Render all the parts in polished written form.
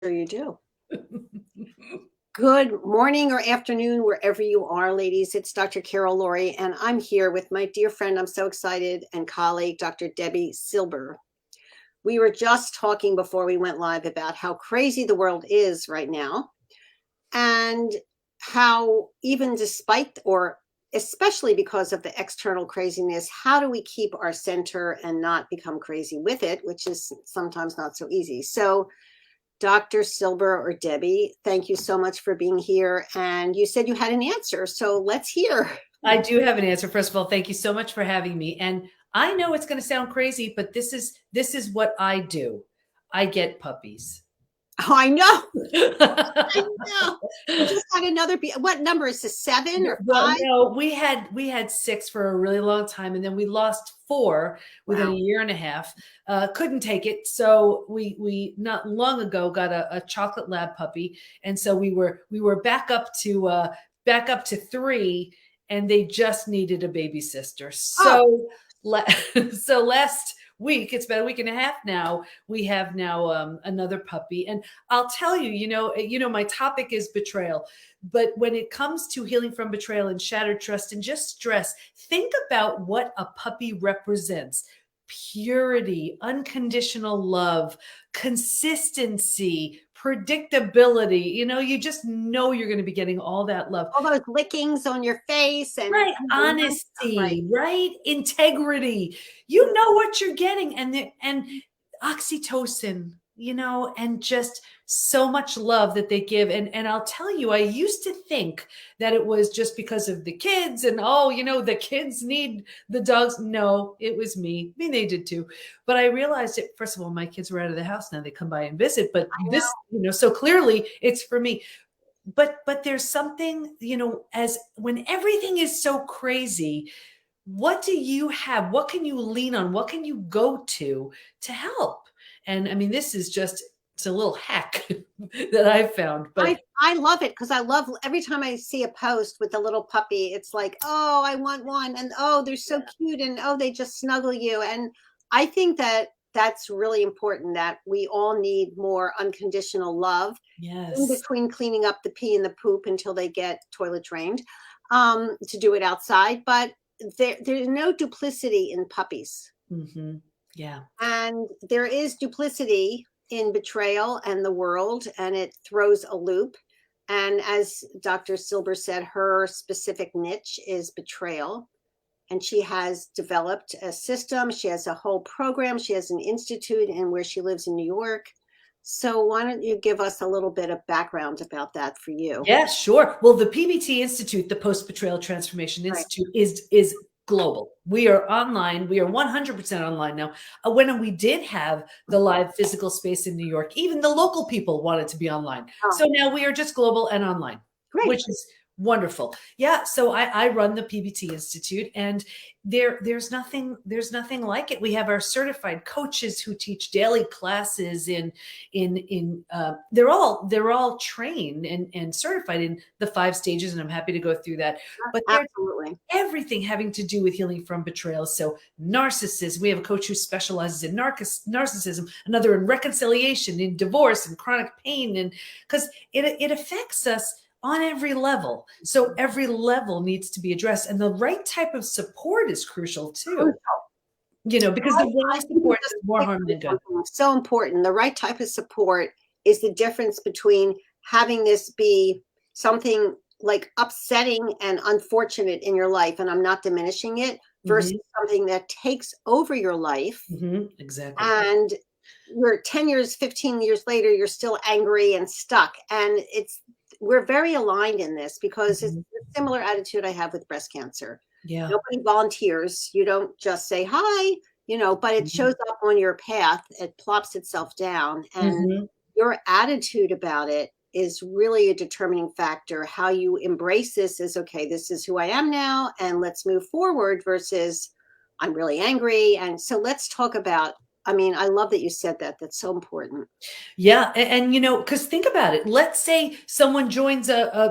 Sure you do. Good morning or afternoon, wherever you are, ladies. It's Dr. Carol Lourie, and I'm here with my dear friend, I'm so excited, and colleague, Dr. Debi Silber. We were just talking before we went live about how crazy the world is right now, and how even despite, or especially because of the external craziness, how do we keep our center and not become crazy with it, which is sometimes not so easy. So Dr. Silber or Debi, thank you so much for being here. And you said you had an answer, so let's hear. I do have an answer. First of all, thank you so much for having me. And I know it's going to sound crazy, but this is what I do. I get puppies. Oh, I know. I know. You just had another. What number is this? 7 or 5? Well, no, we had 6 for a really long time, and then we lost 4 within a year and a half. Couldn't take it, so we not long ago got a chocolate lab puppy, and so we were back up to 3, and they just needed a baby sister. So so last week, it's about a week and a half now, we have another puppy. And I'll tell you, you know, my topic is betrayal, but when it comes to healing from betrayal and shattered trust and just stress, think about what a puppy represents: purity, unconditional love, consistency, predictability. You know, you just know you're going to be getting all that love. All those lickings on your face and honesty, right? Integrity. You know what you're getting, and oxytocin, you know, and just so much love that they give. And I'll tell you, I used to think that it was just because of the kids and, oh, you know, the kids need the dogs. No, it was me. I mean, they did too. But I realized it, first of all, my kids were out of the house. Now they come by and visit, but this, you know, so clearly it's for me. But there's something, you know, as when everything is so crazy, what do you have? What can you lean on? What can you go to help? And I mean, this is just, it's a little hack that I've found. But I love it, because I love every time I see a post with a little puppy, it's like, oh, I want one. And oh, they're so cute. And oh, they just snuggle you. And I think that that's really important, that we all need more unconditional love. Yes. In between cleaning up the pee and the poop until they get toilet trained, to do it outside. But there's no duplicity in puppies. Mm-hmm. Yeah. And there is duplicity in betrayal and the world, and it throws a loop. And as Dr. Silber said, her specific niche is betrayal. And she has developed a system. She has a whole program. She has an institute in where she lives in New York. So why don't you give us a little bit of background about that for you? Yeah, sure. Well, the PBT Institute, the Betrayal Transformation Institute, is global. We are online. We are 100% online now. When we did have the live physical space in New York, even the local people wanted to be online. So now we are just global and online, which is wonderful. Yeah. So I run the PBT Institute, and there's nothing like it. We have our certified coaches who teach daily classes they're all trained and certified in the 5 stages. And I'm happy to go through that. But absolutely everything having to do with healing from betrayal. So narcissism, we have a coach who specializes in narcissism, another in reconciliation, in divorce and chronic pain. And because it affects us on every level. So every level needs to be addressed, and the right type of support is crucial too. You know, because the wrong support is more harm than good. So important. The right type of support is the difference between having this be something like upsetting and unfortunate in your life, and I'm not diminishing it, versus something that takes over your life. Exactly. And you're 10 years, 15 years later, you're still angry and stuck. And we're very aligned in this, because it's a similar attitude I have with breast cancer. Yeah. Nobody volunteers. You don't just say hi, you know, but it shows up on your path. It plops itself down. And your attitude about it is really a determining factor. How you embrace this is, okay, this is who I am now, and let's move forward, versus I'm really angry. And so let's talk about, I mean, I love that you said that. That's so important. Yeah. And you know, because think about it. Let's say someone joins I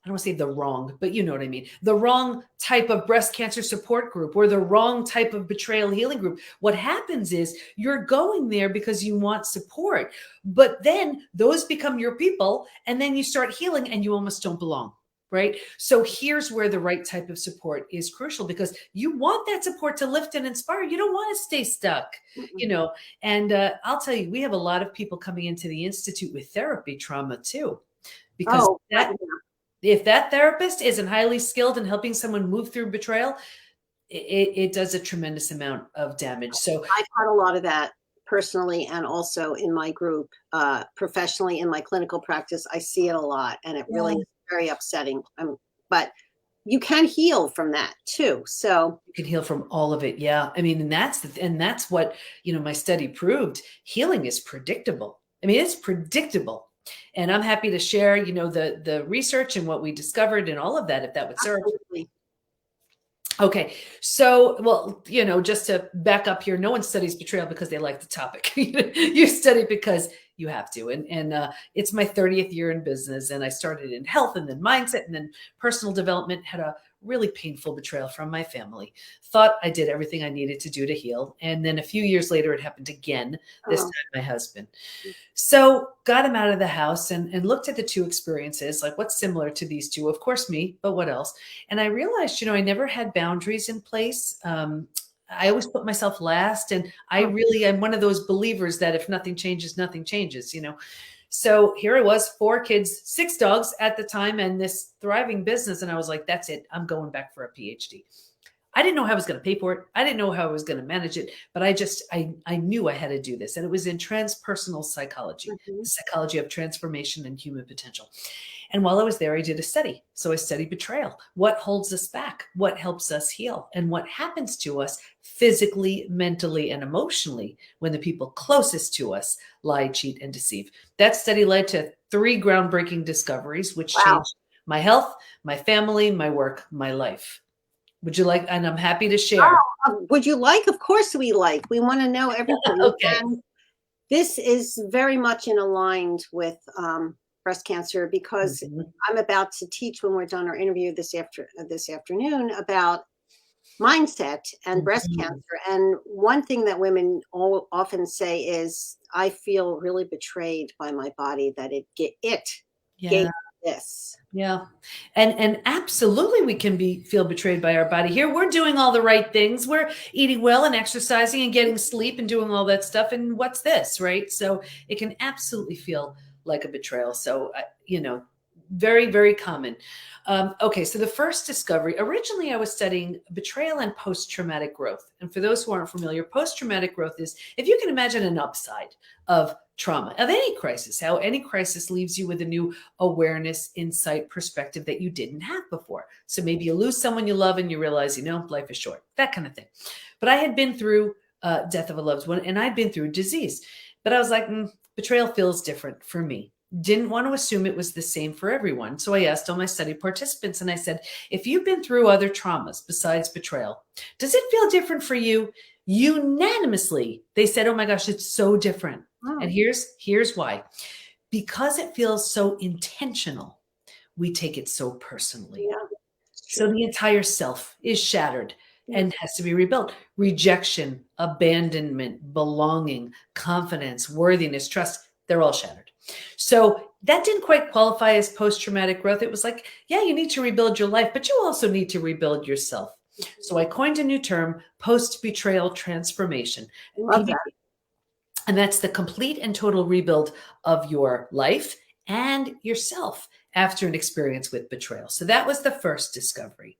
don't want to say the wrong, but you know what I mean, the wrong type of breast cancer support group or the wrong type of betrayal healing group. What happens is you're going there because you want support, but then those become your people, and then you start healing and you almost don't belong. Right. So here's where the right type of support is crucial, because you want that support to lift and inspire. You don't want to stay stuck, and I'll tell you, we have a lot of people coming into the Institute with therapy trauma too, because if that therapist isn't highly skilled in helping someone move through betrayal, it does a tremendous amount of damage. So I've had a lot of that personally, and also in my group, professionally, in my clinical practice, I see it a lot, and it really is very upsetting. But you can heal from that too. So you can heal from all of it. Yeah. I mean, and that's what, my study proved. Healing is predictable. I mean, it's predictable. And I'm happy to share, the research and what we discovered and all of that, if that would serve. absolutely. Okay. So, well, just to back up here, no one studies betrayal because they like the topic. You study because you have to. And it's my 30th year in business, and I started in health and then mindset and then personal development. Had a really painful betrayal from my family. Thought I did everything I needed to do to heal. And then a few years later, it happened again, this time my husband. So got him out of the house and looked at the two experiences, like what's similar to these two? Of course, me, but what else? And I realized, I never had boundaries in place. I always put myself last. And I'm one of those believers that if nothing changes, nothing changes, So here I was, 4 kids, 6 dogs at the time, and this thriving business. And I was like, that's it. I'm going back for a PhD. I didn't know how I was going to pay for it. I didn't know how I was going to manage it, but I knew I had to do this. And it was in transpersonal psychology, the psychology of transformation and human potential. And while I was there, I did a study. So I studied betrayal. What holds us back? What helps us heal? And what happens to us physically, mentally, and emotionally when the people closest to us lie, cheat, and deceive? That study led to 3 groundbreaking discoveries, which changed my health, my family, my work, my life. Would you like, and I'm happy to share. Would you like? Of course we like. We want to know everything. Okay. And this is very much in aligned with breast cancer, because I'm about to teach, when we're done our interview this afternoon, about mindset and breast cancer. And one thing that women often say is, I feel really betrayed by my body, that it gave this. Yeah. And absolutely we can feel betrayed by our body. Here we're doing all the right things. We're eating well and exercising and getting sleep and doing all that stuff. And what's this, right? So it can absolutely feel like a betrayal. So, very, very common. Okay. So the first discovery, originally I was studying betrayal and post-traumatic growth. And for those who aren't familiar, post-traumatic growth is, if you can imagine, an upside of trauma, of any crisis, how any crisis leaves you with a new awareness, insight, perspective that you didn't have before. So maybe you lose someone you love and you realize, life is short, that kind of thing. But I had been through death of a loved one, and I'd been through disease, but I was like, betrayal feels different for me. Didn't want to assume it was the same for everyone. So I asked all my study participants, and I said, if you've been through other traumas besides betrayal, does it feel different for you? Unanimously, they said, oh my gosh, it's so different. And here's why. Because it feels so intentional, we take it so personally. So the entire self is shattered and has to be rebuilt. Rejection, abandonment, belonging, confidence, worthiness, trust, they're all shattered. So that didn't quite qualify as post-traumatic growth. It was like, yeah, you need to rebuild your life, but you also need to rebuild yourself. So I coined a new term, post-betrayal transformation. Love that. And that's the complete and total rebuild of your life and yourself after an experience with betrayal. So that was the first discovery.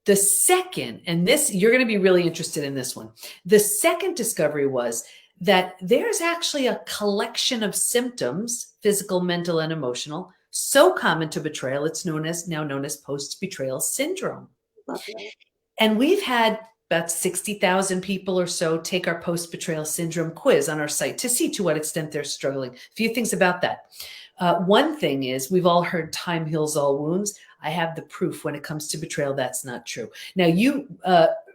The second, and this, you're going to be really interested in this one. The second discovery was that there's actually a collection of symptoms, physical, mental, and emotional, so common to betrayal, it's now known as post-betrayal syndrome. Okay. And we've had about 60,000 people or so take our post-betrayal syndrome quiz on our site to see to what extent they're struggling. A few things about that. One thing is, we've all heard time heals all wounds. I have the proof when it comes to betrayal that's not true. Now, you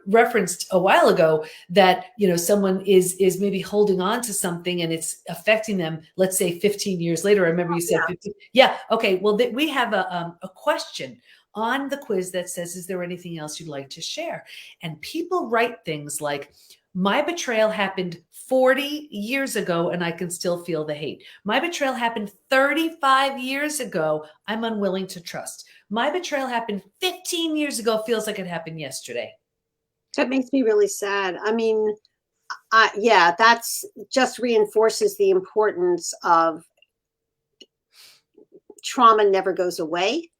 referenced a while ago that, someone is maybe holding on to something and it's affecting them, let's say 15 years later. I remember you said 15. Yeah. Okay. Well, we have a question on the quiz that says, is there anything else you'd like to share? And people write things like, my betrayal happened 40 years ago and I can still feel the hate. My betrayal happened 35 years ago. I'm unwilling to trust. My betrayal happened 15 years ago. Feels like it happened yesterday. That makes me really sad. I mean, yeah, that's just reinforces the importance of trauma never goes away.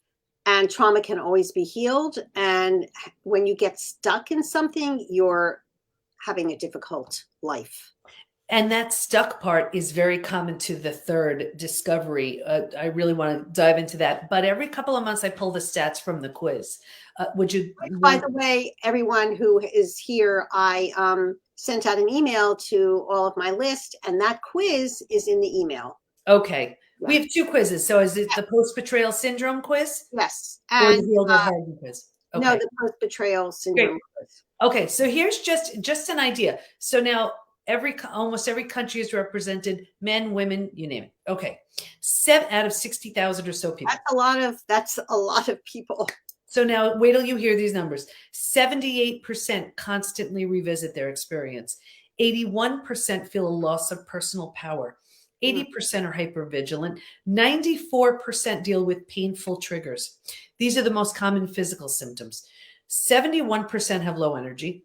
And trauma can always be healed. And when you get stuck in something, you're having a difficult life. And that stuck part is very common to the third discovery. I really want to dive into that. But every couple of months, I pull the stats from the quiz. Would you? By the way, everyone who is here, I sent out an email to all of my list, and that quiz is in the email. Okay. Yeah. We have two quizzes. So is it the post-betrayal syndrome quiz? Yes. And the healed or hardened quiz? Okay. No, the post-betrayal syndrome quiz. Okay. So here's just an idea. So now almost every country is represented, men, women, you name it. Okay. 7 out of 60,000 or so people. That's a lot of people. So now wait till you hear these numbers. 78% constantly revisit their experience. 81% feel a loss of personal power. 80% are hypervigilant. 94% deal with painful triggers. These are the most common physical symptoms. 71% have low energy.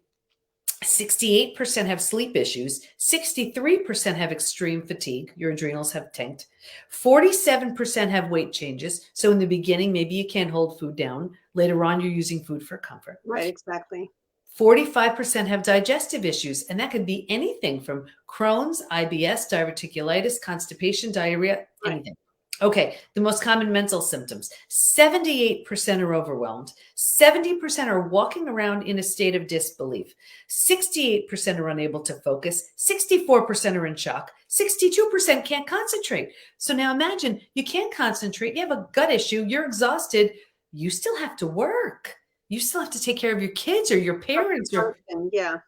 68% have sleep issues. 63% have extreme fatigue. Your adrenals have tanked. 47% have weight changes. So in the beginning, maybe you can't hold food down. Later on, you're using food for comfort. Right, exactly. 45% have digestive issues, and that could be anything from Crohn's, IBS, diverticulitis, constipation, diarrhea, anything. Okay, the most common mental symptoms. 78% are overwhelmed. 70% are walking around in a state of disbelief. 68% are unable to focus. 64% are in shock. 62% can't concentrate. So now imagine you can't concentrate. You have a gut issue. You're exhausted. You still have to work. You still have to take care of your kids or your parents or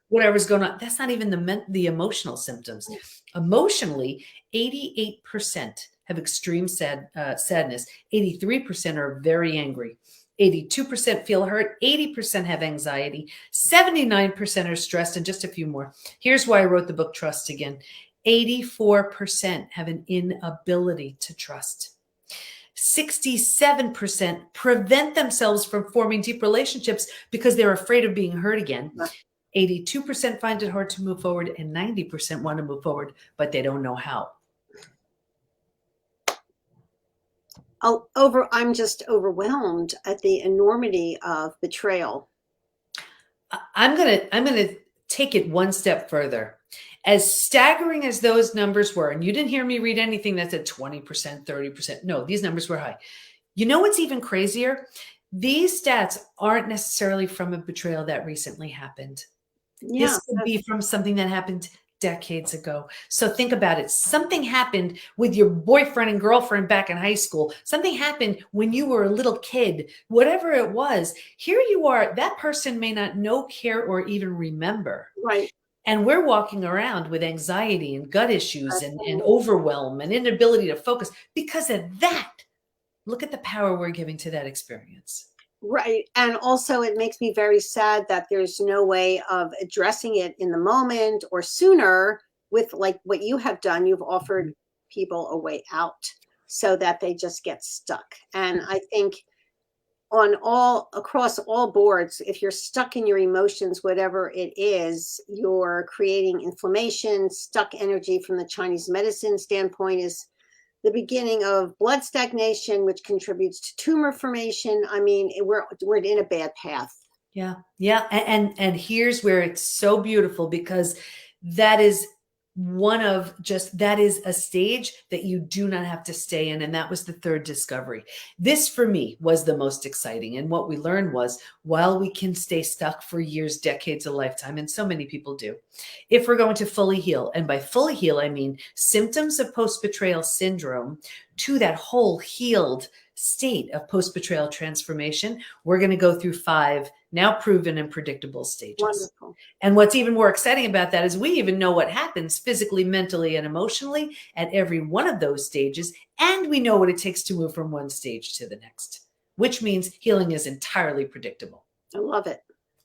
whatever's going on. That's not even the emotional symptoms. Emotionally, 88% have extreme sadness. 83% are very angry. 82% feel hurt. 80% have anxiety. 79% are stressed, and just a few more. Here's why I wrote the book, Trust Again. 84% have an inability to trust. 67% prevent themselves from forming deep relationships because they're afraid of being hurt again. 82% find it hard to move forward, and 90% want to move forward, but they don't know how. I'm just overwhelmed at the enormity of betrayal. I'm gonna take it one step further. As staggering as those numbers were, and you didn't hear me read anything that said 20%, 30%. No, these numbers were high. You know what's even crazier? These stats aren't necessarily from a betrayal that recently happened. Yeah, this could be from something that happened decades ago. So think about it. Something happened with your boyfriend and girlfriend back in high school. Something happened when you were a little kid, whatever it was. Here you are. That person may not know, care, or even remember. Right. And we're walking around with anxiety and gut issues and overwhelm and inability to focus because of that. Look at the power we're giving to that experience. Right. And also it makes me very sad that there's no way of addressing it in the moment or sooner with like what you have done. You've offered people a way out so that they just get stuck. And I think across all boards, if you're stuck in your emotions, whatever it is, you're creating inflammation. Stuck energy from the Chinese medicine standpoint is the beginning of blood stagnation, which contributes to tumor formation. I mean, we're in a bad path. Yeah. Yeah. And here's where it's so beautiful, because that is that is a stage that you do not have to stay in. And that was the third discovery. This for me was the most exciting. And what we learned was, while we can stay stuck for years, decades, a lifetime, and so many people do, if we're going to fully heal, and by fully heal, I mean symptoms of post-betrayal syndrome to that whole healed state of post-betrayal transformation, we're going to go through 5 now proven and predictable stages. Wonderful. And what's even more exciting about that is we even know what happens physically, mentally, and emotionally at every one of those stages. And we know what it takes to move from one stage to the next, which means healing is entirely predictable. I love it.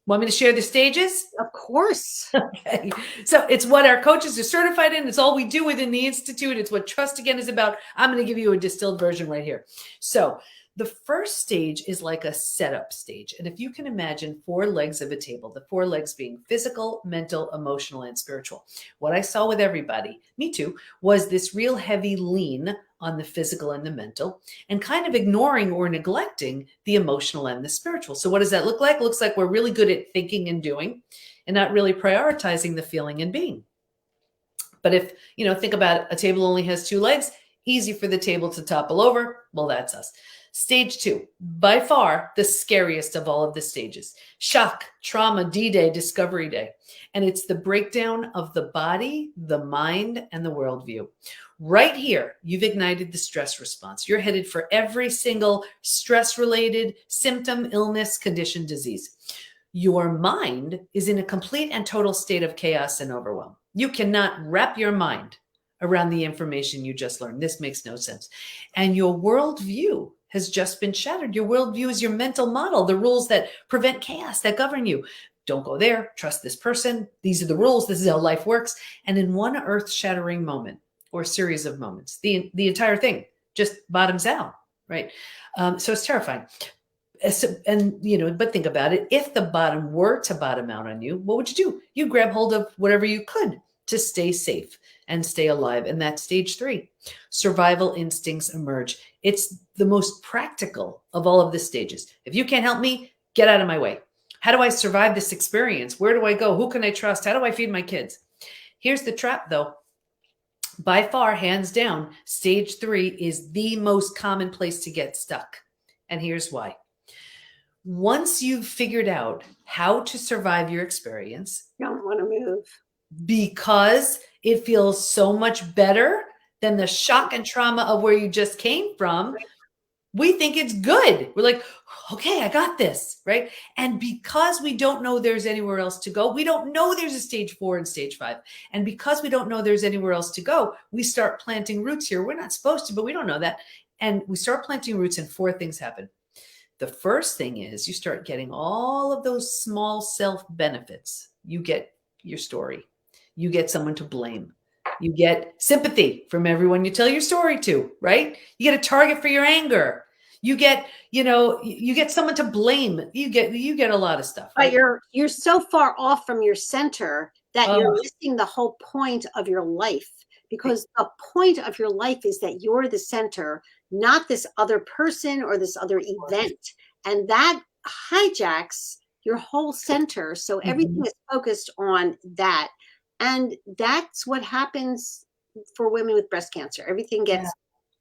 Want me to share the stages? Of course. Okay. So it's what our coaches are certified in. It's all we do within the Institute. It's what Trust Again is about. I'm going to give you a distilled version right here. So the first stage is like a setup stage. And if you can imagine 4 legs of a table, the 4 legs being physical, mental, emotional, and spiritual. What I saw with everybody, me too, was this real heavy lean on the physical and the mental, and kind of ignoring or neglecting the emotional and the spiritual. So what does that look like? It looks like we're really good at thinking and doing and not really prioritizing the feeling and being. But if, think about it, a table only has 2 legs, easy for the table to topple over. Well, that's us. Stage 2, by far the scariest of all of the stages. Shock, trauma, D-Day, discovery day. And it's the breakdown of the body, the mind, and the worldview. Right here, you've ignited the stress response. You're headed for every single stress-related symptom, illness, condition, disease. Your mind is in a complete and total state of chaos and overwhelm. You cannot wrap your mind around the information you just learned. This makes no sense. And your worldview has just been shattered. Your worldview is your mental model, the rules that prevent chaos, that govern you. Don't go there. Trust this person. These are the rules. This is how life works. And in one earth-shattering moment or series of moments, the entire thing just bottoms out, right? So it's terrifying. But think about it. If the bottom were to bottom out on you, what would you do? You grab hold of whatever you could to stay safe and stay alive. And that's stage 3. Survival instincts emerge. It's the most practical of all of the stages. If you can't help me, get out of my way. How do I survive this experience? Where do I go? Who can I trust? How do I feed my kids? Here's the trap, though. By far, hands down, stage 3 is the most common place to get stuck. And here's why. Once you've figured out how to survive your experience, You don't want to move. Because it feels so much better than the shock and trauma of where you just came from, we think it's good. We're like, okay, I got this, right? And because we don't know there's anywhere else to go, we don't know there's a stage 4 and stage 5. And because we don't know there's anywhere else to go, we start planting roots here. We're not supposed to, but we don't know that. And we start planting roots and 4 things happen. The first thing is you start getting all of those small self-benefits. You get your story. You get someone to blame. You get sympathy from everyone you tell your story to, right? You get a target for your anger. You get, you get someone to blame. You get a lot of stuff. Right? But you're so far off from your center that you're missing the whole point of your life. Because the point of your life is that you're the center, not this other person or this other event. And that hijacks your whole center. So everything is focused on that. And that's what happens for women with breast cancer. Everything gets,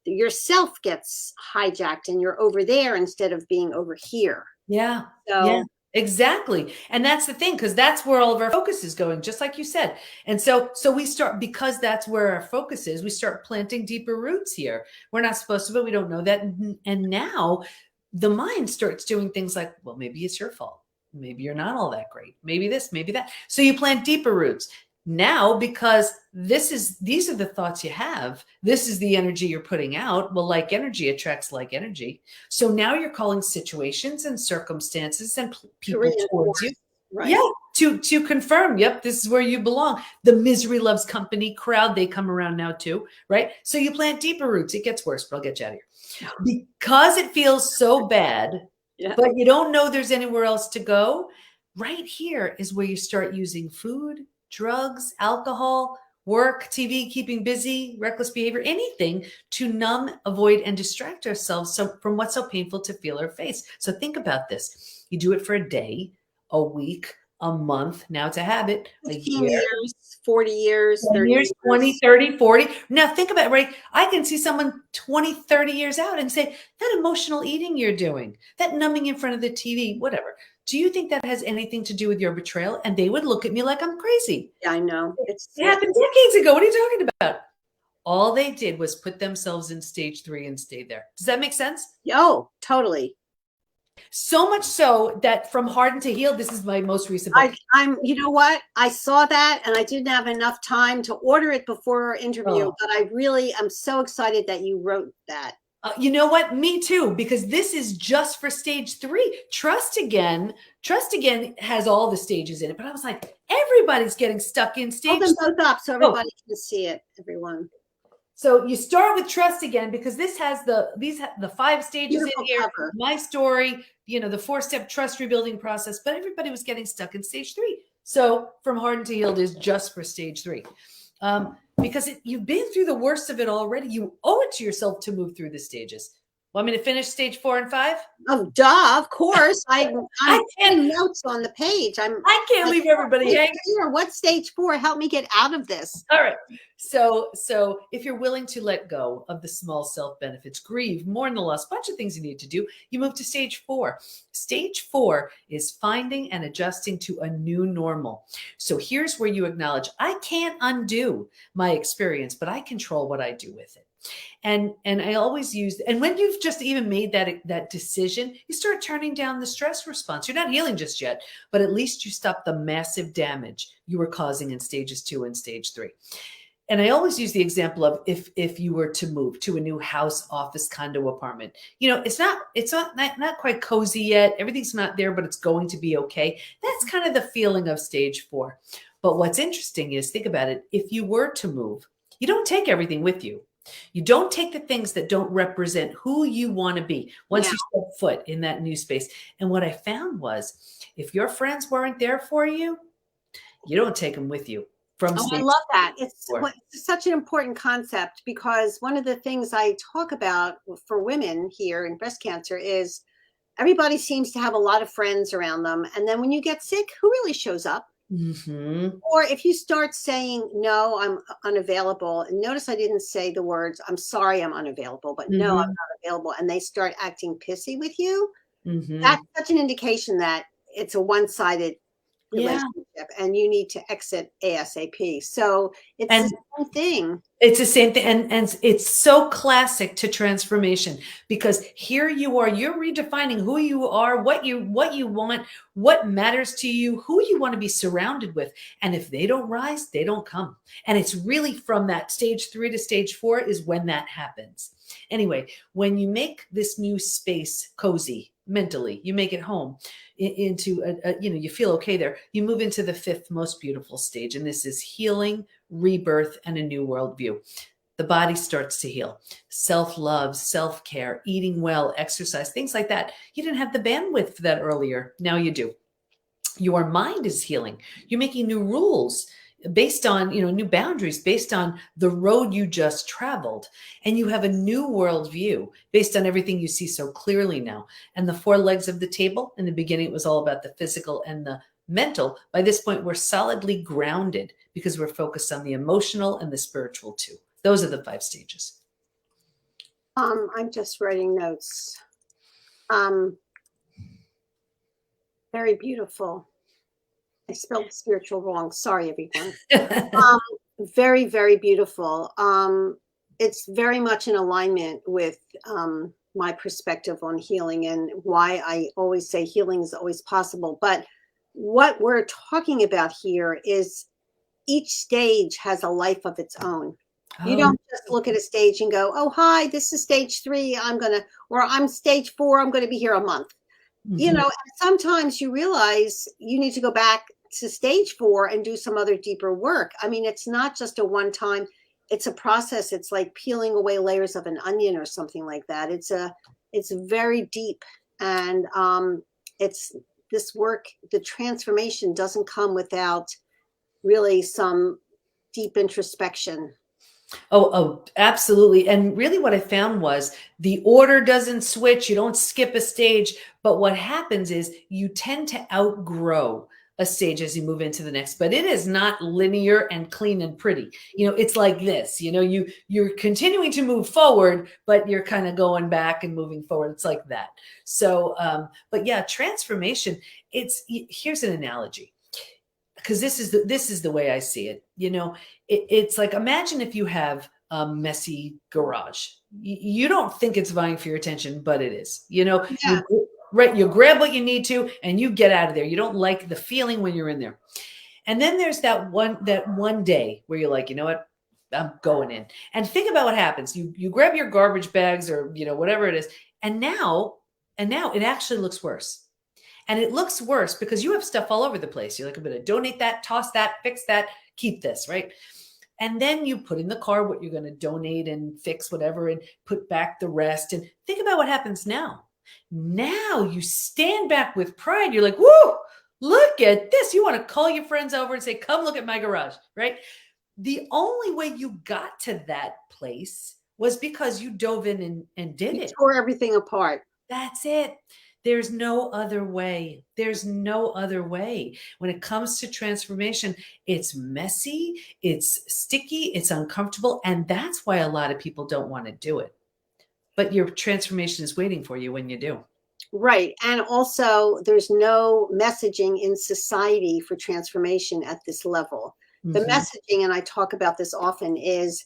yourself gets hijacked and you're over there instead of being over here. Yeah. So, yeah. Exactly. And that's the thing, because that's where all of our focus is going, just like you said. And so we start, because that's where our focus is, we start planting deeper roots here. We're not supposed to, but we don't know that. And now the mind starts doing things like, well, maybe it's your fault. Maybe you're not all that great. Maybe this, maybe that. So you plant deeper roots. Now, because these are the thoughts you have, this is the energy you're putting out. Well, like energy attracts like energy. So now you're calling situations and circumstances and people towards you. Right. Yeah, to confirm, yep, this is where you belong. The misery loves company crowd, they come around now too, right? So you plant deeper roots. It gets worse, but I'll get you out of here. Because it feels so bad, but you don't know there's anywhere else to go. Right here is where you start using food, drugs, alcohol, work, TV, keeping busy, reckless behavior, anything to numb, avoid, and distract ourselves from what's so painful to feel or face. So think about this. You do it for a day, a week, a month. Now it's a habit. 15 years, 40 years, 30 years, 20, 30, 40. Now think about it, right? I can see someone 20, 30 years out and say, that emotional eating you're doing, that numbing in front of the TV, whatever. Do you think that has anything to do with your betrayal? And they would look at me like I'm crazy. Yeah, I know. It happened decades ago. What are you talking about? All they did was put themselves in stage 3 and stay there. Does that make sense? Oh, totally. So much so that From Hardened to Healed, this is my most recent book. You know what? I saw that and I didn't have enough time to order it before our interview, but I really am so excited that you wrote that. You know what? Me too, because this is just for stage 3. Trust Again has all the stages in it, but I was like, everybody's getting stuck in stage. Hold them both up so everybody can see it, everyone. So you start with Trust Again, because this has the 5 stages Beautiful in here. cover. My story, the 4-step trust rebuilding process, but everybody was getting stuck in stage 3. So From Hardened to Healed is just for stage 3. Because you've been through the worst of it already. You owe it to yourself to move through the stages. Want me to finish stage 4 and 5? Oh, duh, of course. I'm putting notes on the page. I can't leave everybody hanging. What's stage 4? Help me get out of this. All right. So if you're willing to let go of the small self benefits, grieve, mourn the loss, bunch of things you need to do, you move to stage 4. Stage 4 is finding and adjusting to a new normal. So here's where you acknowledge, I can't undo my experience, but I control what I do with it. And I always use, and when you've just even made that decision, you start turning down the stress response. You're not healing just yet, but at least you stop the massive damage you were causing in stages 2 and stage 3. And I always use the example of if you were to move to a new house, office, condo, apartment, it's not quite cozy yet. Everything's not there, but it's going to be okay. That's kind of the feeling of stage 4. But what's interesting is, think about it. If you were to move, you don't take everything with you. You don't take the things that don't represent who you want to be once you step foot in that new space. And what I found was, if your friends weren't there for you, you don't take them with you. I love that. It's such an important concept, because one of the things I talk about for women here in breast cancer is everybody seems to have a lot of friends around them. And then when you get sick, who really shows up? Mm-hmm. Or if you start saying, no, I'm unavailable, and notice I didn't say the words, I'm sorry, I'm unavailable, but no, I'm not available. And they start acting pissy with you. That's such an indication that it's a one-sided relationship and you need to exit ASAP. So it's the same thing. It's the same thing. And it's so classic to transformation, because here you are, you're redefining who you are, what you want, what matters to you, who you want to be surrounded with. And if they don't rise, they don't come. And it's really from that stage 3 to stage 4 is when that happens. Anyway, when you make this new space cozy mentally, you make it home into you feel okay there. You move into the 5th most beautiful stage, and this is healing, rebirth, and a new worldview. The body starts to heal. Self-love, self-care, eating well, exercise, things like that. You didn't have the bandwidth for that earlier. Now you do. Your mind is healing. You're making new rules based on, new boundaries based on the road you just traveled. And you have a new worldview based on everything you see so clearly now. And the 4 legs of the table, in the beginning, it was all about the physical and the mental. By this point, we're solidly grounded because we're focused on the emotional and the spiritual too. Those are the 5 stages. I'm just writing notes. Very beautiful. I spelled spiritual wrong. Sorry, everyone. Very, very beautiful. It's very much in alignment with my perspective on healing and why I always say healing is always possible. But what we're talking about here is each stage has a life of its own. You don't just look at a stage and go, oh, hi, this is stage 3. I'm stage 4. I'm going to be here a month. And sometimes you realize you need to go back to stage 4 and do some other deeper work. I mean, it's not just a one time, it's a process. It's like peeling away layers of an onion or something like that. It's very deep. And it's this work, the transformation doesn't come without really some deep introspection. Oh, absolutely. And really what I found was the order doesn't switch. You don't skip a stage. But what happens is you tend to outgrow a stage as you move into the next, but it is not linear and clean and pretty. It's like this, you're continuing to move forward, but you're kind of going back and moving forward. It's like that. So, but yeah, transformation, here's an analogy, because this is the way I see it. It's like, imagine if you have a messy garage. You don't think it's vying for your attention, but it is. You know, Yeah. you grab what you need to and you get out of there. You don't like the feeling when you're in there. And then there's that one day where you're like, you know what? I'm going in. And think about what happens. You grab your garbage bags or, you know, whatever it is. And now it actually looks worse. And it looks worse because you have stuff all over the place. You're like, I'm going to donate that, toss that, fix that, keep this, right? And then you put in the car what you're going to donate and fix whatever and put back the rest. And think about what happens now. Now you stand back with pride. You're like, whoo, look at this. You want to call your friends over and say, come look at my garage, right? The only way you got to that place was because you dove in and did it. Tore everything apart. That's it. There's no other way. There's no other way. When it comes to transformation, it's messy, it's sticky, it's uncomfortable. And that's why a lot of people don't want to do it. But your transformation is waiting for you when you do. Right. And also, there's no messaging in society for transformation at this level. The messaging, and I talk about this often, is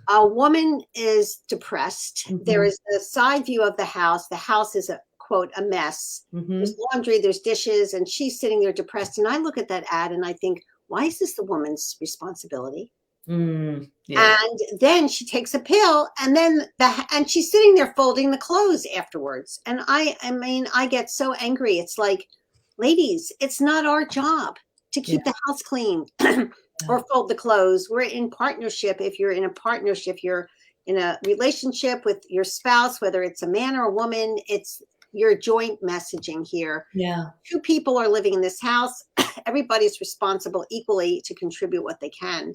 a woman is depressed. There is a side view of the house. The house is a quote, a mess. There's laundry, there's dishes, and she's sitting there depressed. And I look at that ad and I think, why is this the woman's responsibility? Yeah. And then she takes a pill, and then and she's sitting there folding the clothes afterwards. And I mean, I get so angry. It's like, ladies, it's not our job to keep the house clean or fold the clothes. We're in partnership. If you're in a partnership, you're in a relationship with your spouse, whether it's a man or a woman, it's your joint messaging here. Yeah. Two people are living in this house. Everybody's responsible equally to contribute what they can.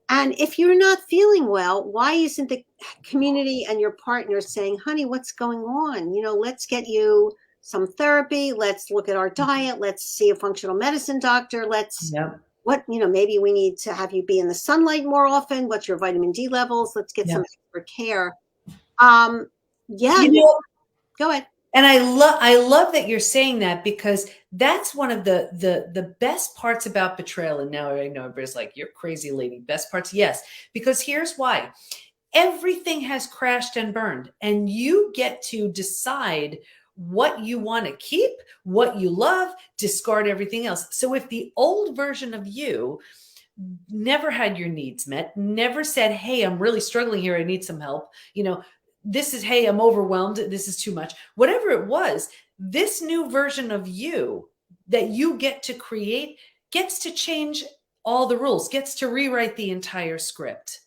And if you're not feeling well, why isn't the community and your partner saying, honey, what's going on? You know, let's get you some therapy. Let's look at our diet. Let's see a functional medicine doctor. Let's, maybe we need to have you be in the sunlight more often. What's your vitamin D levels? Let's get some extra care. Go ahead. And I love that you're saying that, because that's one of the best parts about betrayal. And now I know everybody's like, you're crazy, lady. Best parts. Yes, because here's why. Everything has crashed and burned, and you get to decide what you want to keep, what you love, discard everything else. So if the old version of you never had your needs met, never said, hey, I'm really struggling here, I need some help, this is, hey, I'm overwhelmed, this is too much, whatever it was, this new version of you that you get to create gets to change all the rules, gets to rewrite the entire script.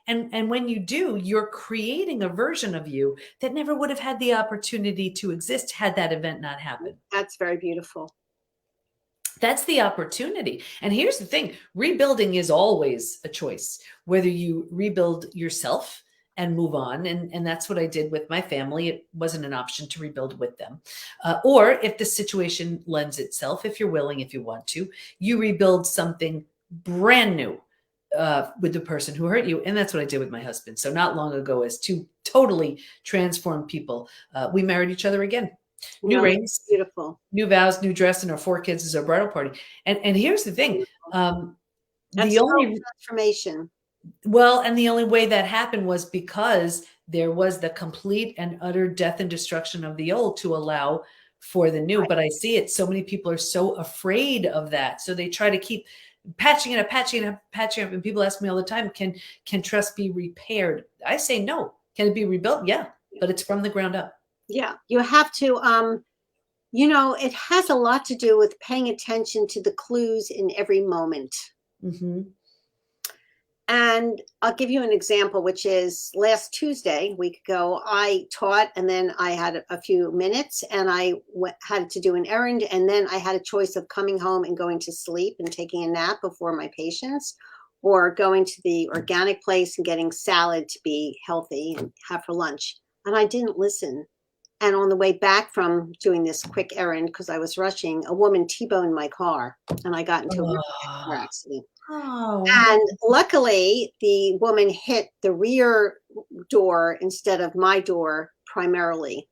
And when you do, you're creating a version of you that never would have had the opportunity to exist had that event not happened. That's very beautiful. That's the opportunity. And here's the thing, rebuilding is always a choice, whether you rebuild yourself and move on. And that's what I did with my family. It wasn't an option to rebuild with them. Or if the situation lends itself, if you're willing, if you want to, you rebuild something brand new with the person who hurt you. And that's what I did with my husband. So not long ago, as two totally transformed people, we married each other again. New rings, beautiful, new vows, new dress, and our 4 kids as our bridal party. And here's the thing. That's the only transformation. Well, and the only way that happened was because there was the complete and utter death and destruction of the old to allow for the new. Right. But I see it. So many people are so afraid of that. So they try to keep patching it up. And people ask me all the time, can trust be repaired? I say, no. Can it be rebuilt? Yeah, but it's from the ground up. Yeah, you have to, it has a lot to do with paying attention to the clues in every moment. Mm-hmm. And I'll give you an example, which is last Tuesday, a week ago, I taught, and then I had a few minutes, and I had to do an errand, and then I had a choice of coming home and going to sleep and taking a nap before my patients, or going to the organic place and getting salad to be healthy and have for lunch. And I didn't listen. And on the way back from doing this quick errand, because I was rushing, a woman T-boned my car, and I got into a car accident. Oh. And luckily, the woman hit the rear door instead of my door primarily.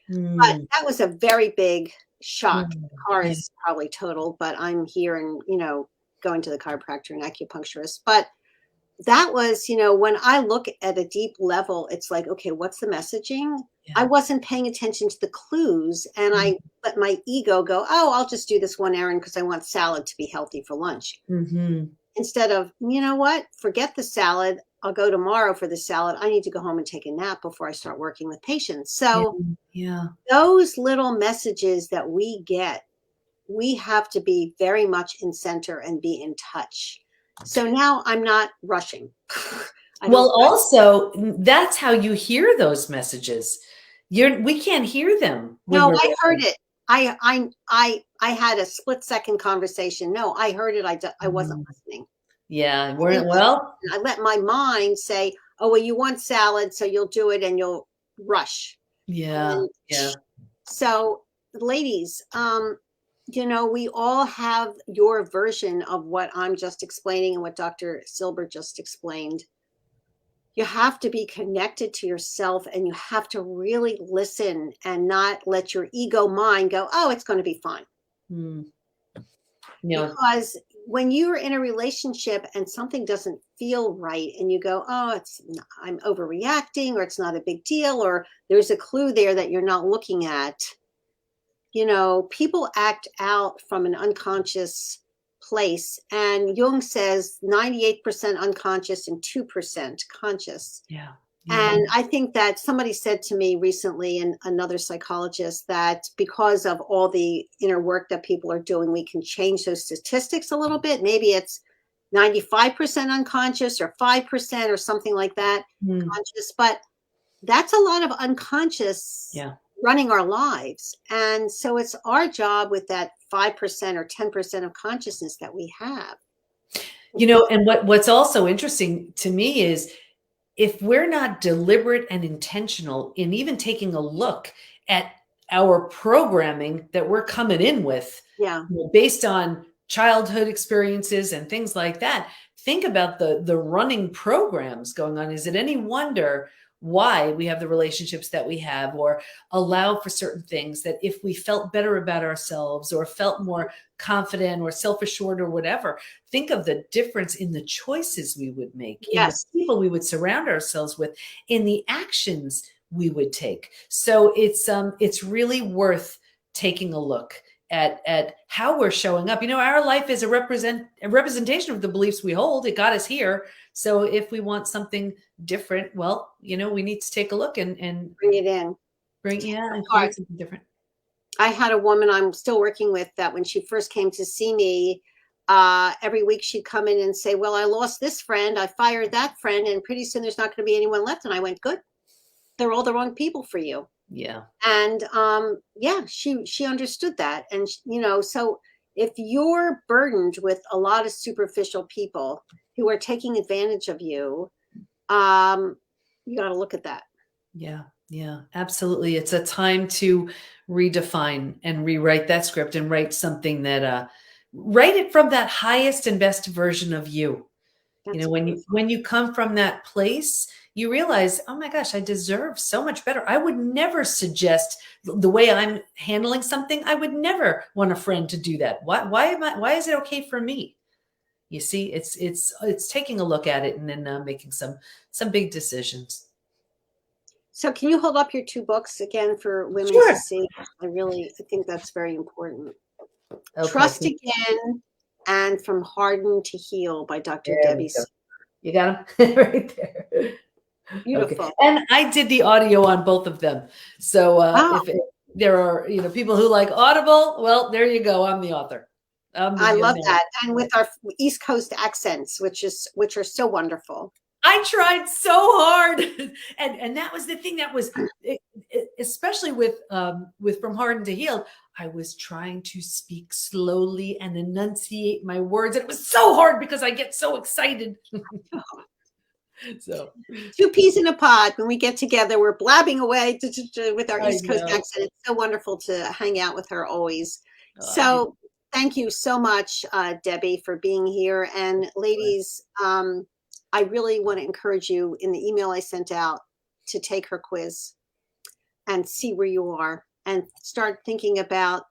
But that was a very big shock. The car is probably totaled, but I'm here and, going to the chiropractor and acupuncturist. But that was, when I look at a deep level, it's like, okay, what's the messaging? I Yeah. wasn't paying attention to the clues, and I let my ego go, oh, I'll just do this one errand because I want salad to be healthy for lunch. Mm-hmm. Instead of, you know what, forget the salad. I'll go tomorrow for the salad. I need to go home and take a nap before I start working with patients. Yeah. So Yeah. those little messages that we get, we have to be very much in center and be in touch. So now I'm not rushing. I don't. Well, also, that's how you hear those messages. We can't hear them when No, we're I heard rushing. it. I had a split-second conversation. No, I heard it. I wasn't Mm. listening. Yeah. I We're, didn't well, listen. I let my mind say, "Oh, well, you want salad, so you'll do it and you'll rush." yeah. And Yeah. so, ladies, we all have your version of what I'm just explaining and what Dr. Silber just explained. You have to be connected to yourself, and you have to really listen and not let your ego mind go, oh, it's going to be fine. Mm. Yeah. Because when you're in a relationship and something doesn't feel right and you go, oh, I'm overreacting, or it's not a big deal, or there's a clue there that you're not looking at, people act out from an unconscious place. And Jung says 98% unconscious and 2% conscious. Yeah. Yeah. And I think that somebody said to me recently, and another psychologist, that because of all the inner work that people are doing, we can change those statistics a little bit. Maybe it's 95% unconscious or 5% or something like that Mm. conscious. But that's a lot of unconscious Yeah. running our lives. And so it's our job with that 5% or 10% of consciousness that we have. And what's also interesting to me is if we're not deliberate and intentional in even taking a look at our programming that we're coming in with, Yeah. based on childhood experiences and things like that, think about the running programs going on. Is it any wonder why we have the relationships that we have, or allow for certain things, that if we felt better about ourselves or felt more confident or self-assured or whatever, think of the difference in the choices we would make, in the Yes. people we would surround ourselves with, in the actions we would take. So it's really worth taking a look at how we're showing up. Our life is a representation of the beliefs we hold. It got us here. So if we want something different, well, we need to take a look and Bring it in. and create something different. I had a woman I'm still working with that when she first came to see me, every week she'd come in and say, well, I lost this friend, I fired that friend, and pretty soon there's not going to be anyone left. And I went, good. They're all the wrong people for you. Yeah. And yeah, she understood that. And, so if you're burdened with a lot of superficial people who are taking advantage of you, you got to look at that. Yeah. Yeah, absolutely. It's a time to redefine and rewrite that script and write something that, write it from that highest and best version of you. That's When you come from that place, you realize, oh my gosh, I deserve so much better. I would never suggest the way I'm handling something. I would never want a friend to do that. Why is it okay for me? You see, it's taking a look at it and then making some big decisions. So can you hold up your two books again for women to Sure. see? I think that's very important. Okay. Trust Again and From Hardened to Heal by Dr. There we Debi go. Silber. You got them right there. Okay. Beautiful. And I did the audio on both of them. So Oh, if there are, people who like Audible, well, there you go. I'm the author. I love that. And with our East Coast accents, which are so wonderful. I tried so hard. And that was the thing that was, especially with From Hardened to Healed, I was trying to speak slowly and enunciate my words. And it was so hard because I get so excited. So Two peas in a pod. When we get together, we're blabbing away with our East Coast accent. It's so wonderful to hang out with her always. So thank you so much, Debbie, for being here. And ladies, I really want to encourage you in the email I sent out to take her quiz and see where you are and start thinking about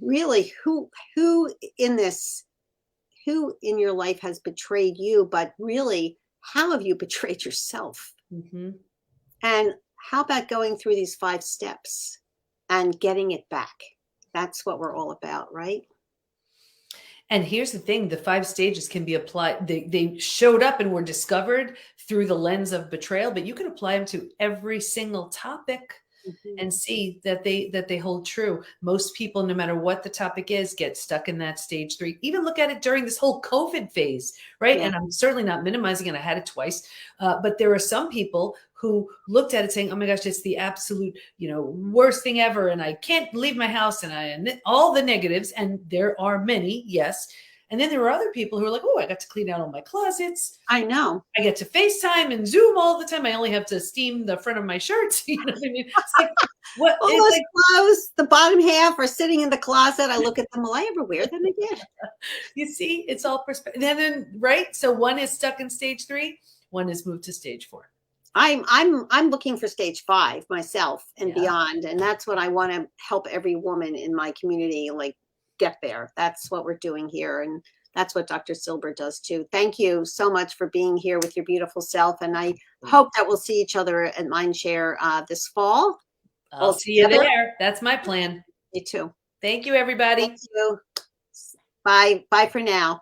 really who in this, who in your life has betrayed you, but really, how have you betrayed yourself? Mm-hmm. And how about going through these 5 steps and getting it back? That's what we're all about, right? And here's the thing, the 5 stages can be applied. They showed up and were discovered through the lens of betrayal, but you can apply them to every single topic and see that they hold true. Most people, no matter what the topic is, get stuck in that stage 3. Even look at it during this whole COVID phase, right? Yeah. And I'm certainly not minimizing it. I had it twice, but there are some people who looked at it saying, "Oh my gosh, it's the absolute, worst thing ever, and I can't leave my house, and all the negatives." And there are many, yes. And then there are other people who are like, "Oh, I got to clean out all my closets. I know. I get to FaceTime and Zoom all the time. I only have to steam the front of my shirts." You know what I mean? It's like, what? All It's those like, clothes, the bottom half are sitting in the closet. I look at them. Will I ever wear them again? you see, it's all perspective. And then, right? So one is stuck in stage 3, one is moved to stage 4. I'm looking for stage 5 myself and Yeah. beyond. And that's what I want to help every woman in my community get there. That's what we're doing here. And that's what Dr. Silber does too. Thank you so much for being here with your beautiful self. And I hope that we'll see each other at Mindshare this fall. I'll see you there. That's my plan. Me too. Thank you, everybody. Thank you. Bye. Bye for now.